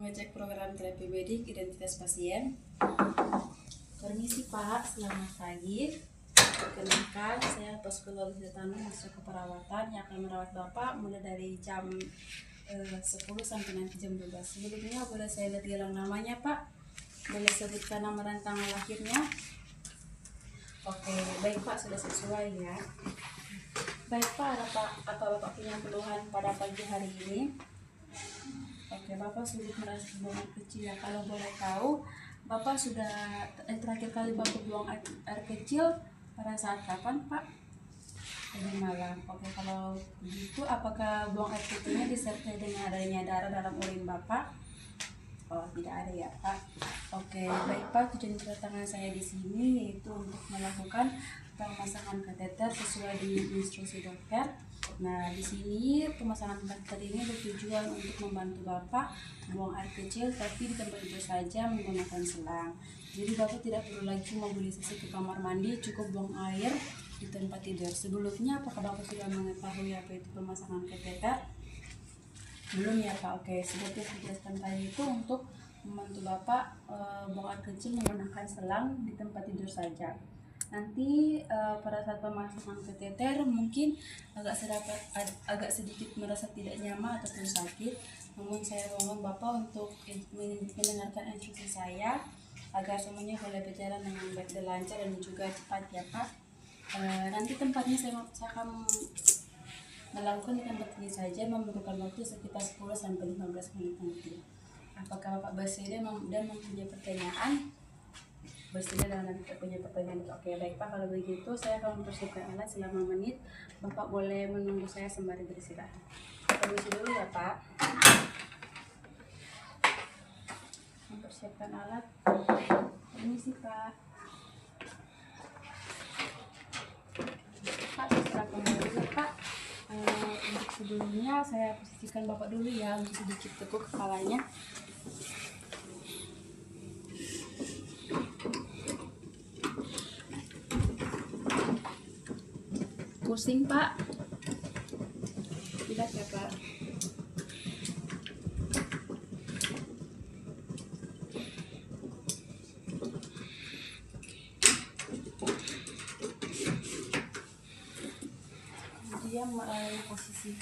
mengecek program terapi medik identitas pasien. Permisi Pak, selamat pagi. Perkenalkan, saya Toskolo Lizetano, mahasiswa keperawatan yang akan merawat Bapak mulai dari jam 10 sampai nanti jam 12. Sebelumnya boleh saya lihat gelang namanya Pak? Boleh sebutkan nama dan tanggal lahirnya? Oke, baik Pak, sudah sesuai ya. Baik Pak, apa Bapak punya keluhan pada pagi hari ini? Oke, Bapak sulit merasa buang air kecil ya. Kalau boleh tahu, Bapak sudah terakhir kali Bapak buang air kecil pada saat kapan Pak? Tadi malam. Oke, kalau begitu apakah buang air kecilnya disertai dengan adanya darah dalam urin Bapak? Oh, tidak ada ya Pak. Oke, baik Pak, tujuan kedatangan saya di sini yaitu untuk melakukan pemasangan kateter sesuai dengan instruksi dokter. Nah, di sini pemasangan kateter ini bertujuan untuk membantu Bapak buang air kecil, tapi di tempat itu saja menggunakan selang. Jadi Bapak tidak perlu lagi mobilisasi ke kamar mandi, cukup buang air di tempat tidur. Sebelumnya, apakah Bapak sudah mengetahui apa itu pemasangan kateter? Belum ya Pak. Oke, seperti yang dijelaskan tadi itu untuk membantu Bapak buang air kecil menggunakan selang di tempat tidur saja. Nanti pada saat pemasangan kateter mungkin agak sedikit merasa tidak nyaman ataupun sakit. Namun saya mohon Bapak untuk mendengarkan instruksi saya agar semuanya boleh berjalan dengan baik dan lancar dan juga cepat ya Pak. Nanti tempatnya saya akan melakukan di tempat ini saja memerlukan waktu sekitar 10 sampai 15 menit nanti. Apakah Bapak bersedia dan mempunyai pertanyaan? Bersedia dan punya pertanyaan. Oke, baik Pak, kalau begitu saya akan mempersiapkan alat selama menit. Bapak boleh menunggu saya sembari beristirahat. Permisi dulu ya Pak. Mempersiapkan alat. Permisi Pak. Pak, setelah kembali Pak. Untuk sebelumnya saya posisikan Bapak dulu ya untuk sedikit tekuk kepalanya. Pusing Pak? Tidak ya Pak? Kemudian posisi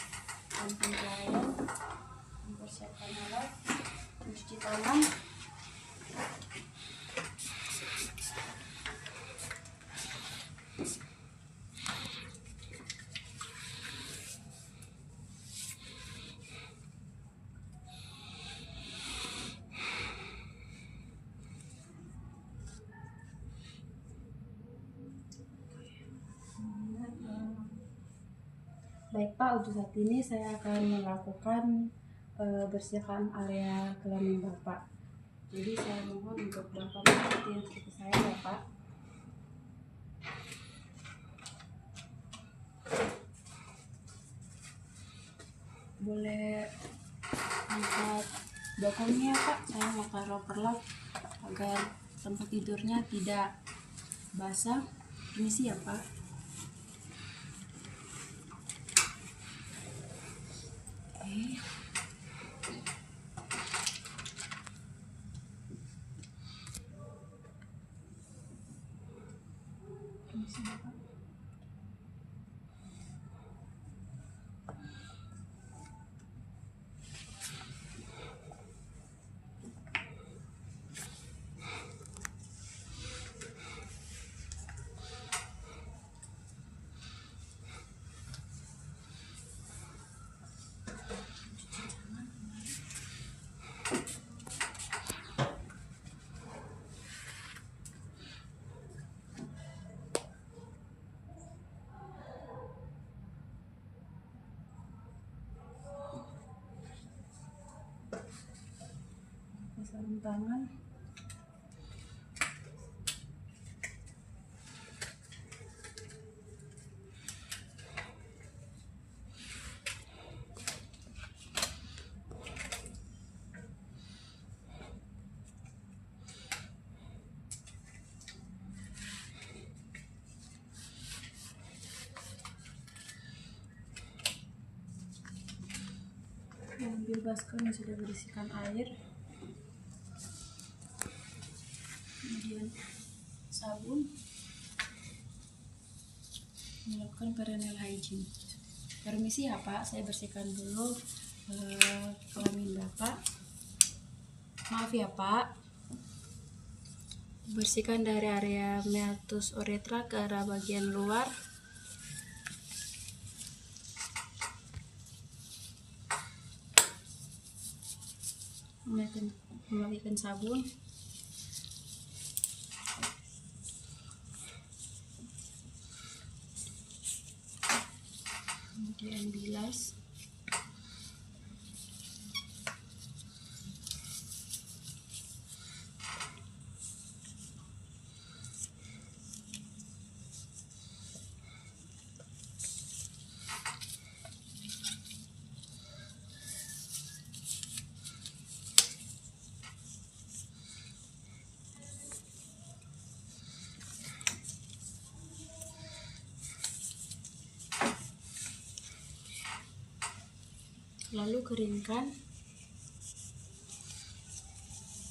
samping klien, mempersiapkan alat, mencuci tangan. Baik Pak, untuk saat ini saya akan melakukan bersihkan area kelamin Bapak. Jadi saya mohon untuk Bapak mengikuti instruksi saya ya Pak. Boleh angkat dokonnya Pak, saya mau taruh perlak agar tempat tidurnya tidak basah. Permisi ya Pak. Oke. Permisi ya Pak. Sarung tangan. Ambil baskom yang sudah berisikan air. kemudian sabun, melakukan perennial hygiene. Permisi ya Pak, saya bersihkan dulu kelamin Bapak. Maaf ya Pak, bersihkan dari area meatus uretra ke arah bagian luar. Memakai sabun, kemudian bilas. Lalu keringkan.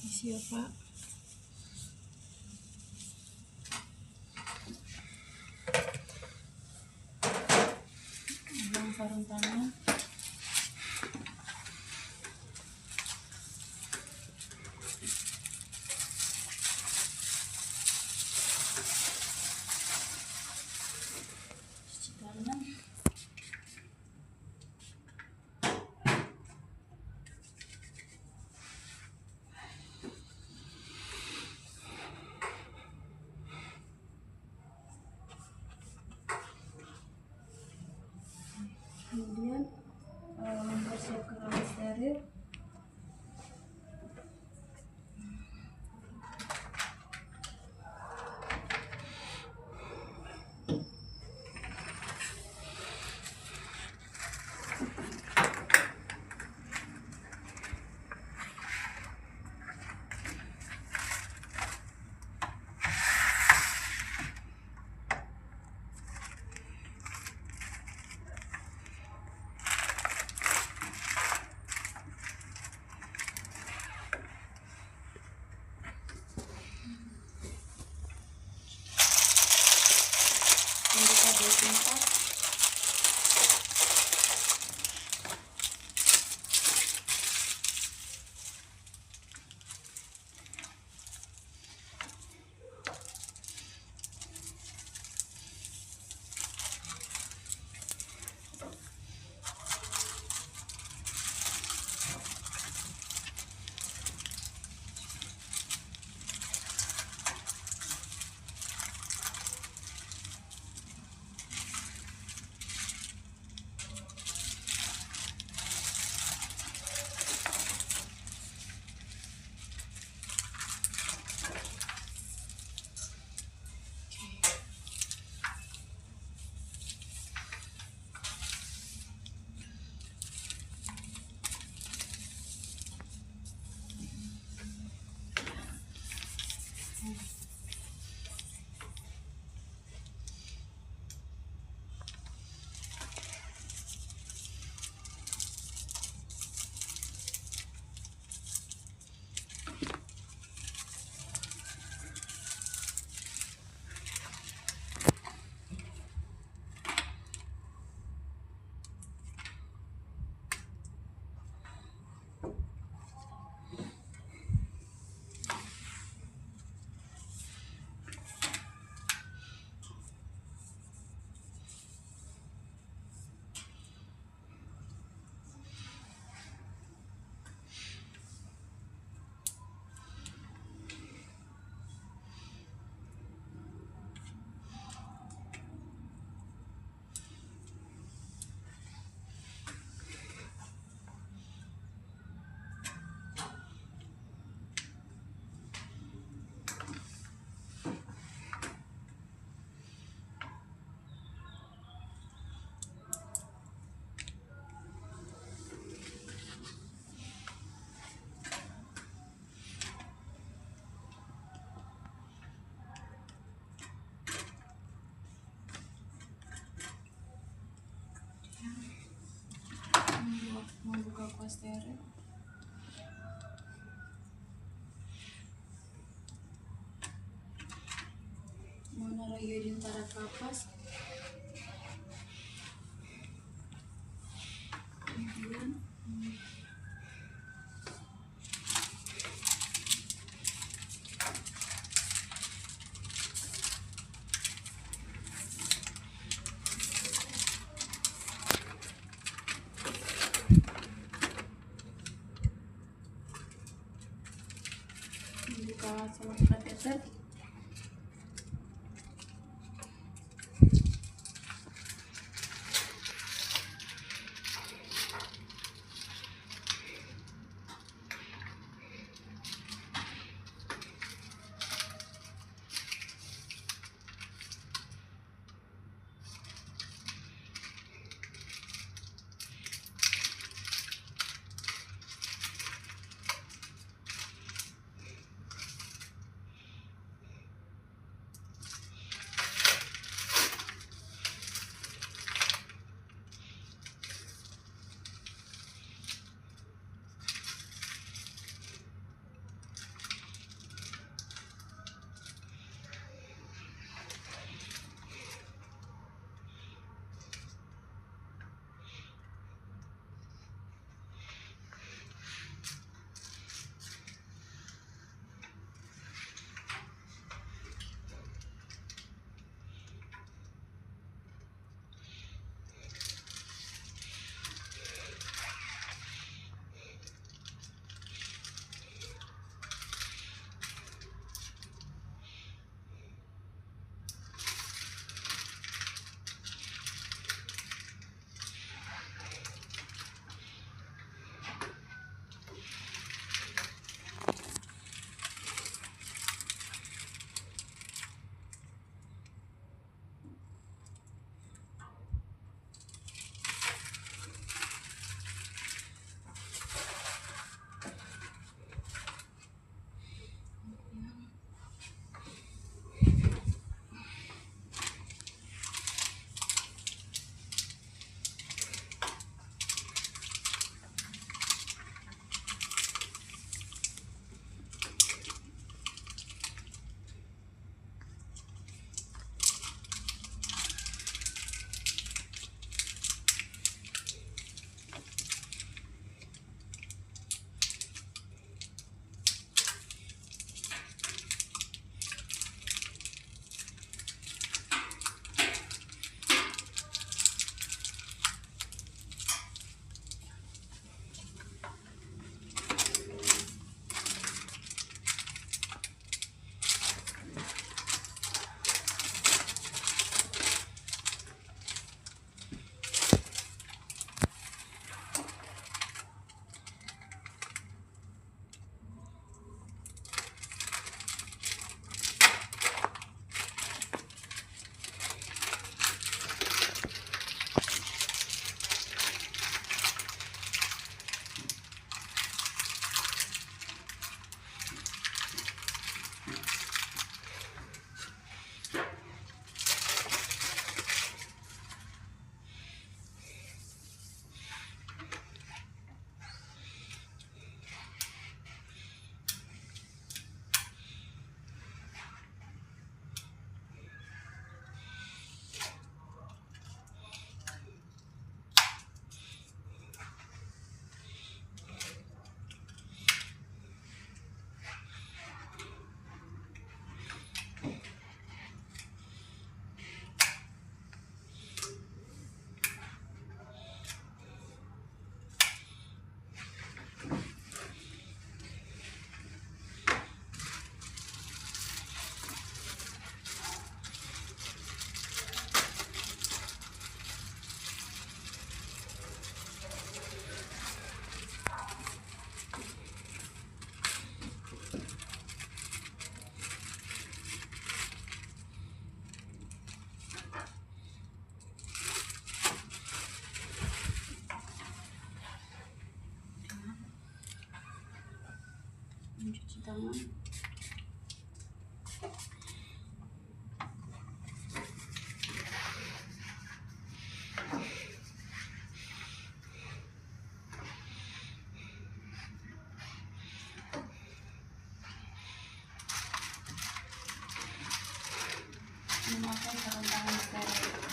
Isi ya Pak. Buang sarung tangan. Cuci tangan. Kemudian mempersiapkan alat steril. Untuk desinfektan. Membuka kuas steril. iodin tara kapas. Kemudian membuka saluran kateter. Mencuci tangan. memakan sarung tangan steril.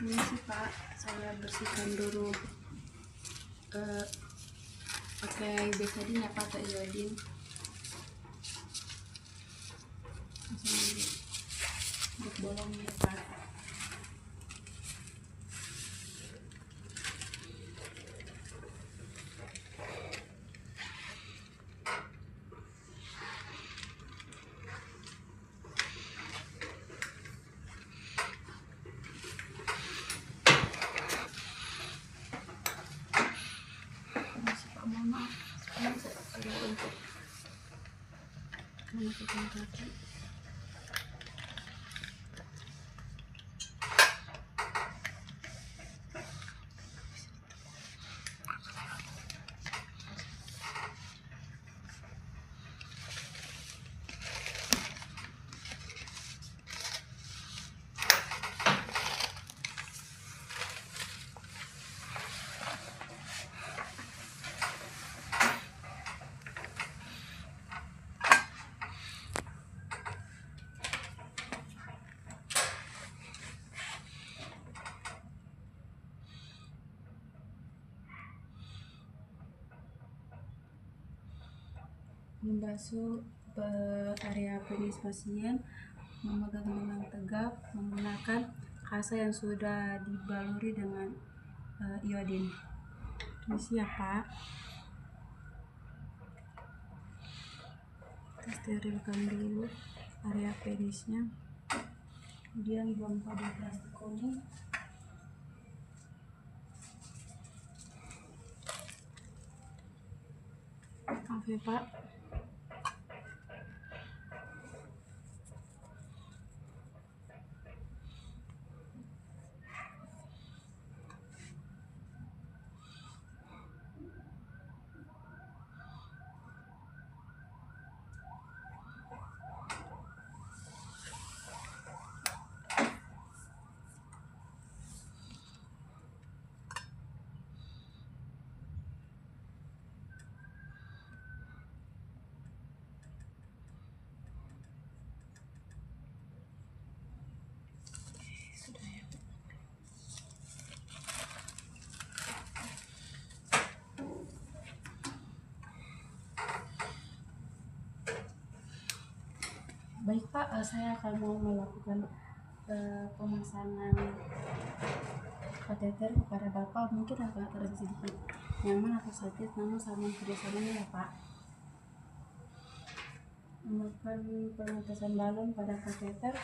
Ini sih Pak, saya bersihkan dulu pakai betadine ya Pak, atau iodine. Untuk bolongnya Pak. Mohon maaf, sekarang saya sudah untuk menutupkan kaki. Membasuh area penis pasien, memegang dengan tegap menggunakan kasa yang sudah dibaluri dengan iodin. Permisi ya Pak. Kita sterilkan dulu area penisnya, kemudian buang pada plastik kuning. Maaf ya Pak. Baik Pak, saya akan mau melakukan pemasangan kateter kepada Bapak. Mungkin agak terasa sedikit nyaman atau sakit, namun sama kerjasamanya ya Pak. Melakukan pengetesan balon pada kateter.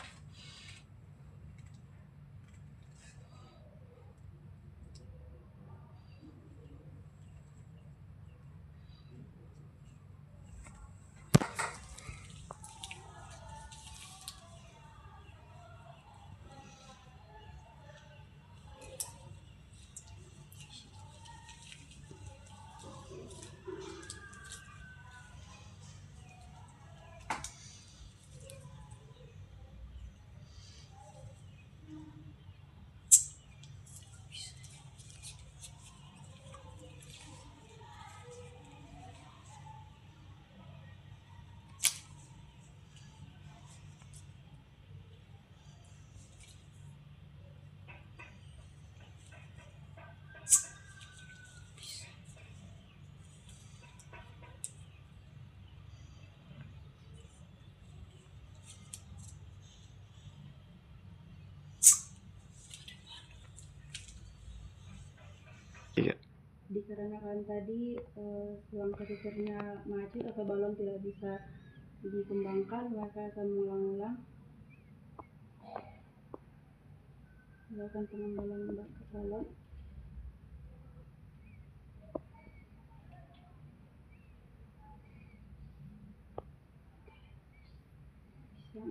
Iya. Dikarenakan tadi ruang kateternya macet atau balon tidak bisa dikembangkan, maka akan mengulang-ulang melakukan pengembangan ke balon. Bisa.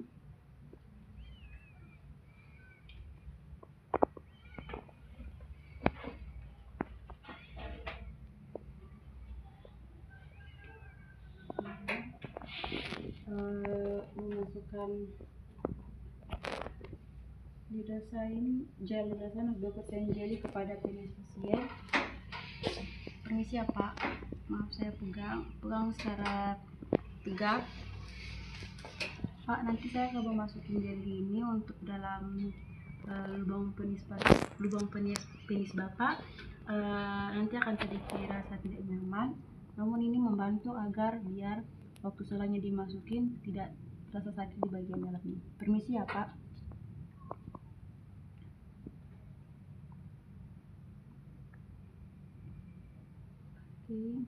Memasukkan lidocaine gel, lidocaine 2% jelly kepada penis pasien. Permisi ya Pak, maaf saya pegang secara tegak. Pak, nanti saya akan memasukin jelly ini untuk dalam penis Bapak nanti akan sedikit rasa tidak nyaman. Namun ini membantu agar biar waktu selangnya dimasukin tidak terasa sakit di bagian dalamnya. Permisi ya Pak. Oke.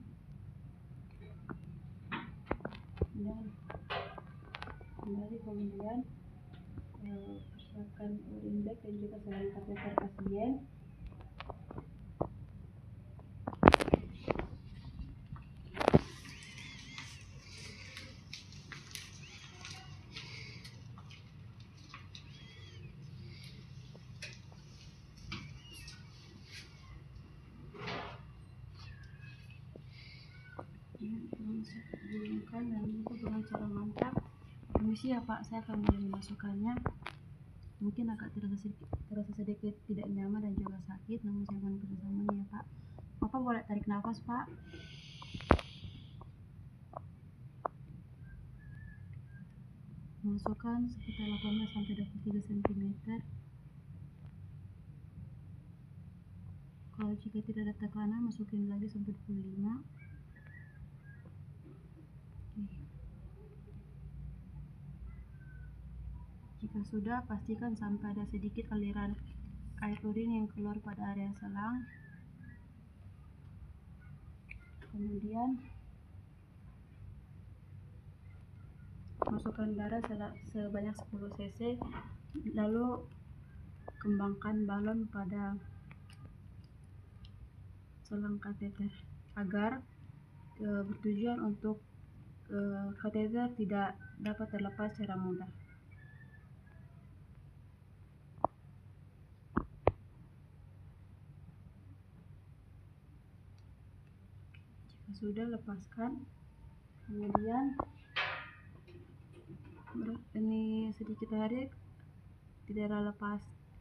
Kemudian persiapkan urin bag dan juga saline kateter pasien. Gulungkan dan itu dengan cara mantap. Permisi ya Pak, saya akan mulai memasukkannya. Mungkin agak terasa sedikit tidak nyaman dan juga sakit, namun saya mohon kerjasamanya ya Pak. Bapak boleh tarik nafas Pak. Masukkan sekitar 18-23 cm. Kalau jika tidak ada tekanan, masukin lagi sampai 25. Jika sudah, pastikan sampai ada sedikit aliran air urin yang keluar pada area selang. Kemudian masukkan darah sebanyak 10 cc, lalu kembangkan balon pada selang kateter agar bertujuan untuk kateter tidak dapat terlepas secara mudah. Jika sudah, lepaskan. Kemudian ini sedikit tarik, tidak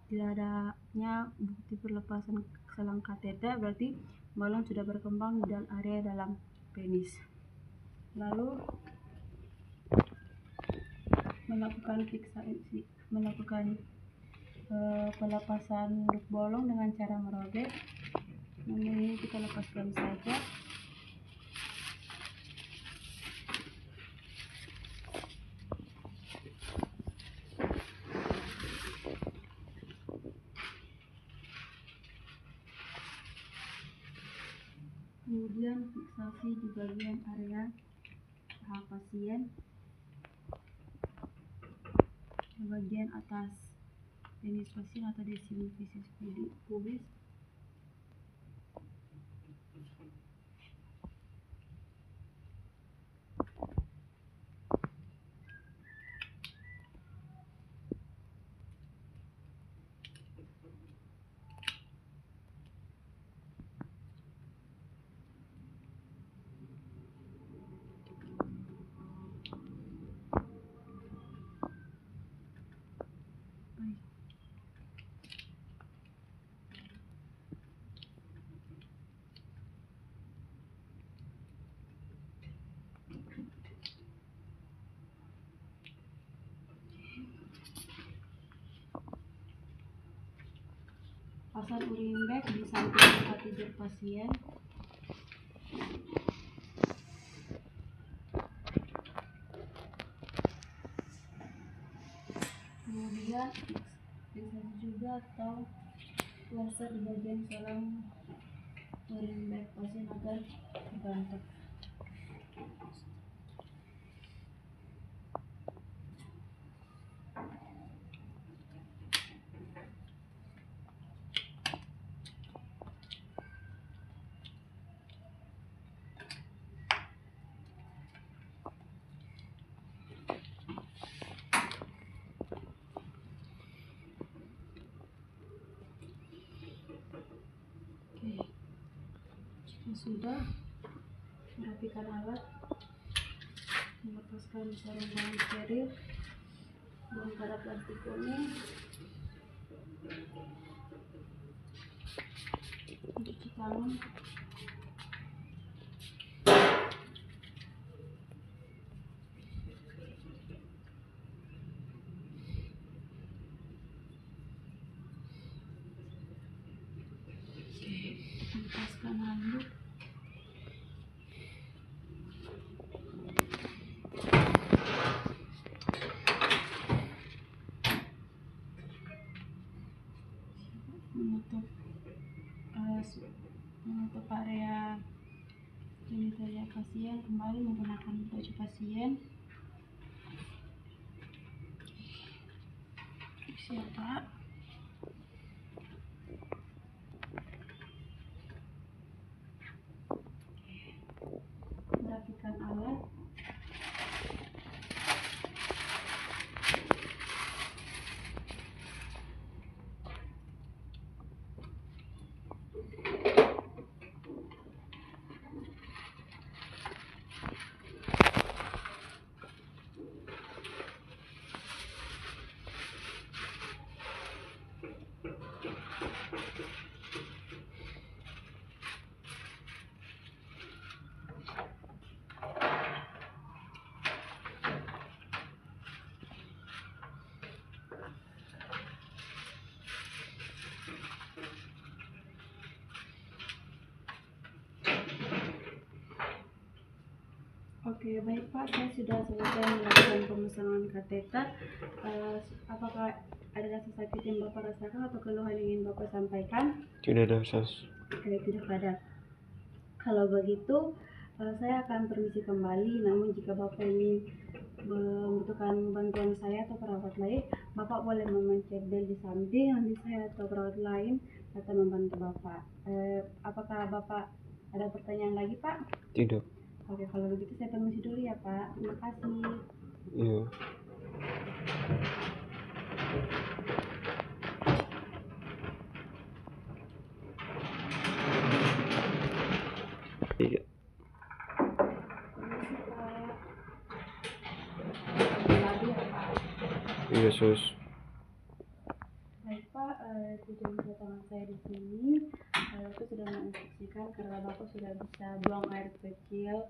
adanya bukti perlepasan selang kateter, berarti balon sudah berkembang di dalam area dalam penis. Lalu melakukan pelepasan luk bolong dengan cara merobek. Ini kita lepaskan saja. Kemudian fiksasi di bagian area paha pasien, di bagian atas penis pasien atau decimum fissis pubis. Pasang urin bag di samping tempat tidur pasien. Kemudian fiksasi juga atau laser di bagian selang urin bag pasien agar terbantu. Sudah, merapikan alat, melepaskan sarung tangan steril, bongkar plastik kuning, cuci tangan. lepaskan handuk. Menutup menutup area genitalia pasien kembali menggunakan baju pasien. Siap, Pak. Merapikan alat. Oke, baik Pak, saya sudah selesai melakukan pemasangan kateter. Apakah ada rasa sakit yang Bapak rasakan atau keluhan yang ingin Bapak sampaikan? Tidak ada, Sas. Oke, tidak ada. Kalau begitu, saya akan permisi kembali. Namun jika Bapak ini membutuhkan bantuan saya atau perawat lain, Bapak boleh memencet bel di samping. Nanti saya atau perawat lain akan membantu Bapak. Apakah Bapak ada pertanyaan lagi, Pak? Tidak. Oke, kalau begitu saya permisi dulu ya, Pak. Terima kasih. Iya. Iya. Permisi, Pak. Lagi ya, Pak. Iya, Sus. Baik, Pak. Tujuan kedatangan saya di sini, itu sudah menginstruksikan karena Bapak sudah bisa buang air kecil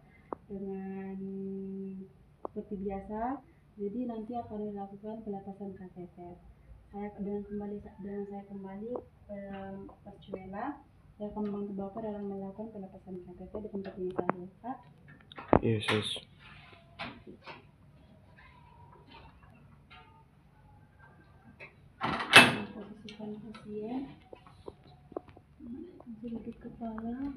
dengan seperti biasa. Jadi nanti akan dilakukan pelepasan kateter. Dengan saya kembali Percuela, saya akan membantu Bapak dalam melakukan pelepasan kateter di tempat ini saja, Pak. Iya, Sus. Posisikan pasien, sedikit kepala.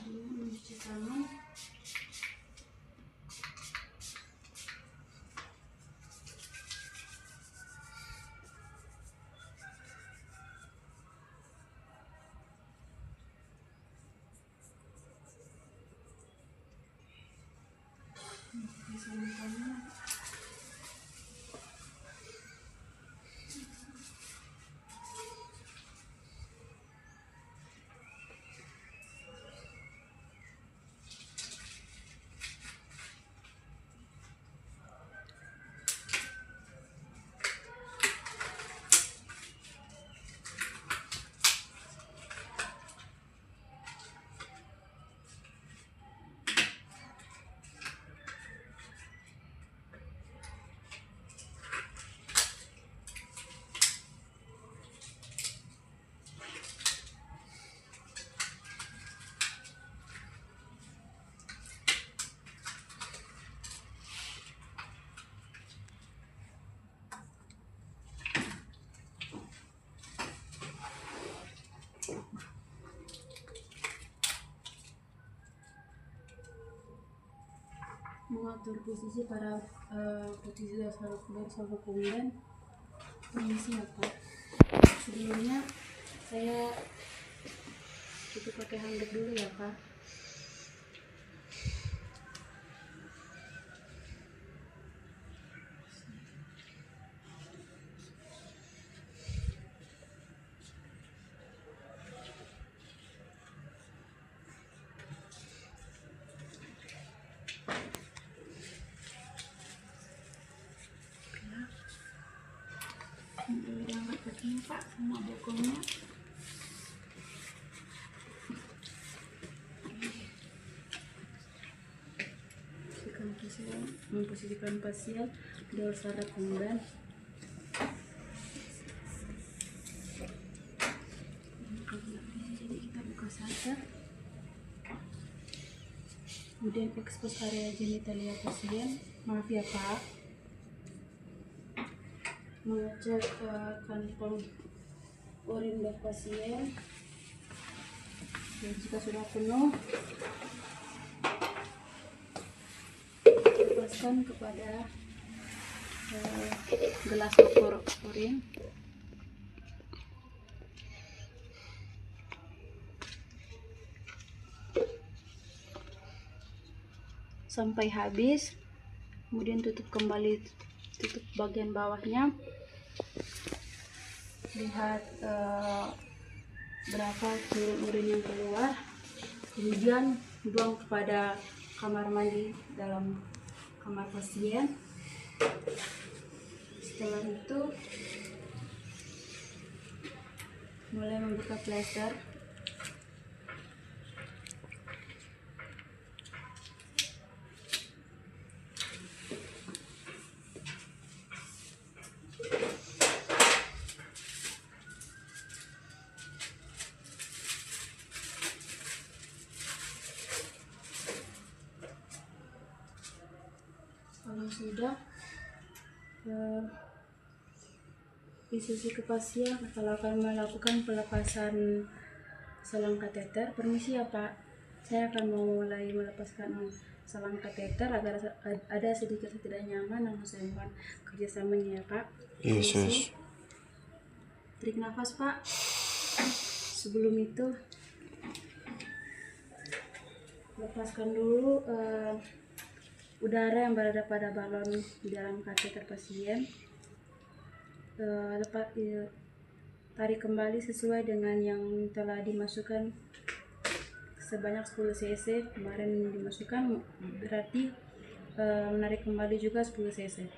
Mencuci tangan. Mengatur posisi pada posisi dasar punggung. Permisi ya, Pak. Sebelumnya saya cukup pakai handuk dulu ya, Pak. Diangkat kakinya, Pak, sama bokongnya. memposisikan pasien di sarat pemberan. Jadi kita buka saja, kemudian ekspos area genitalia pasien. Maaf ya Pak, mengecek kantong urin dari pasien, dan jika sudah penuh lepaskan kepada gelas ukur urin. Sampai habis, kemudian tutup kembali, tutup bagian bawahnya, lihat berapa urin yang keluar, kemudian buang kepada kamar mandi dalam kamar pasien. Setelah itu mulai membuka plester. Kalau sudah, instruksi ke pasien kalau akan melakukan pelepasan selang kateter. Permisi ya Pak, saya akan mulai melepaskan selang kateter agar ada sedikit tidak nyaman, namun saya mohon kerjasamanya ya Pak. Yes, Permisi. Tarik nafas Pak. Sebelum itu lepaskan dulu udara yang berada pada balon di dalam kateter pasien. Tarik kembali sesuai dengan yang telah dimasukkan sebanyak 10 cc kemarin dimasukkan, berarti menarik kembali juga 10 cc.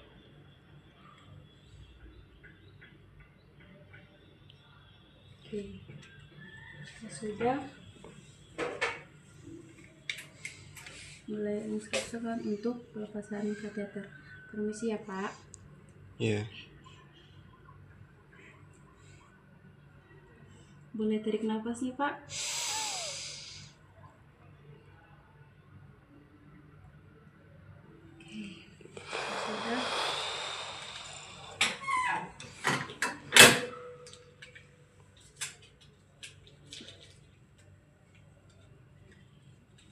Oke, sudah mulai instruksikan untuk pelepasan kateter. Permisi ya Pak. Iya. Boleh tarik nafas nih Pak. Oke, sudah.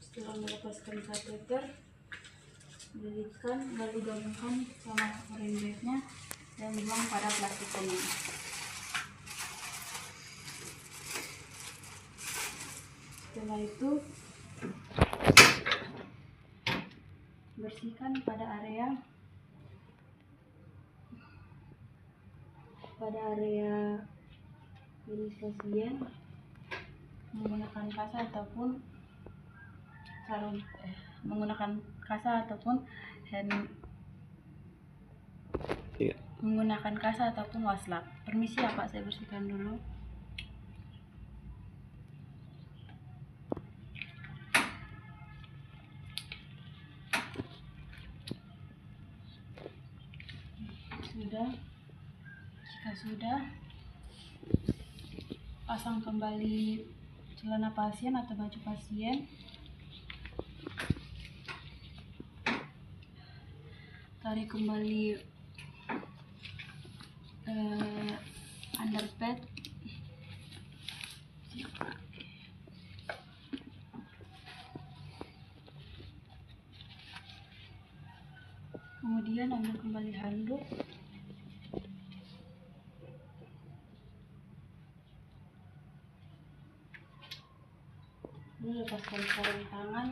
Setelah melepaskan kateter, lilitkan lalu gabungkan sama urin bagnya dan buang pada plastik kuning. Setelah itu bersihkan pada area penis pasien menggunakan kasa ataupun sarung, menggunakan kasa ataupun Iya. menggunakan kasa ataupun waslap. Permisi ya Pak, saya bersihkan dulu. Sudah. Jika sudah, pasang kembali celana pasien atau baju pasien. Tarik kembali underpad. Kemudian ambil kembali handuk. Lalu lepaskan sarung tangan.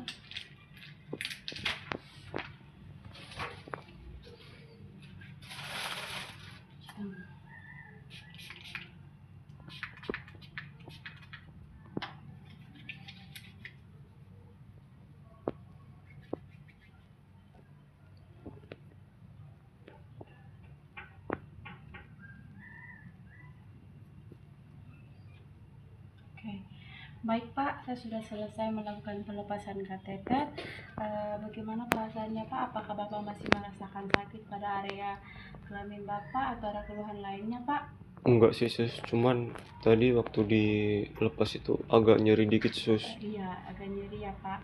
Oke, Baik Pak, saya sudah selesai melakukan pelepasan kateter. Bagaimana perasaannya Pak? Apakah Bapak masih merasakan sakit pada area kelamin Bapak atau ada keluhan lainnya Pak? Enggak sih sus, cuman tadi waktu dilepas itu agak nyeri dikit sus. Iya, agak nyeri ya Pak.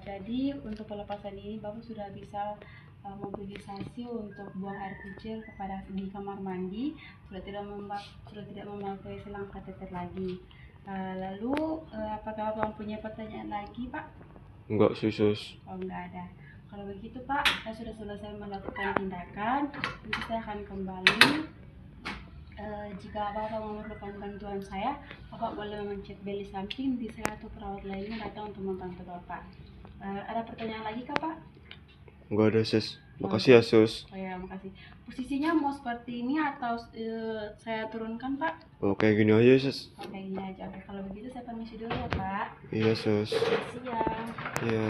Jadi untuk pelepasan ini Bapak sudah bisa mobilisasi untuk buang air kecil kepada di kamar mandi, sudah tidak memakai selang kateter lagi. Lalu apakah Bapak mempunyai pertanyaan lagi Pak? Enggak sih sus. Oh, enggak ada. Kalau begitu Pak, saya sudah selesai melakukan tindakan. Nanti saya akan kembali. Jika Bapak memerlukan bantuan saya, Bapak boleh memencet bel di samping, di saya atau perawat lainnya datang untuk membantu Bapak. Ada pertanyaan lagi kah Pak? Enggak ada sus. Makasih ya sus. Oh ya, makasih. Posisinya mau seperti ini atau saya turunkan Pak? Oh, kayak gini aja sus. Oke, gini aja. Oke, kalau begitu saya permisi dulu ya Pak. Iya sus. Makasih ya. Iya.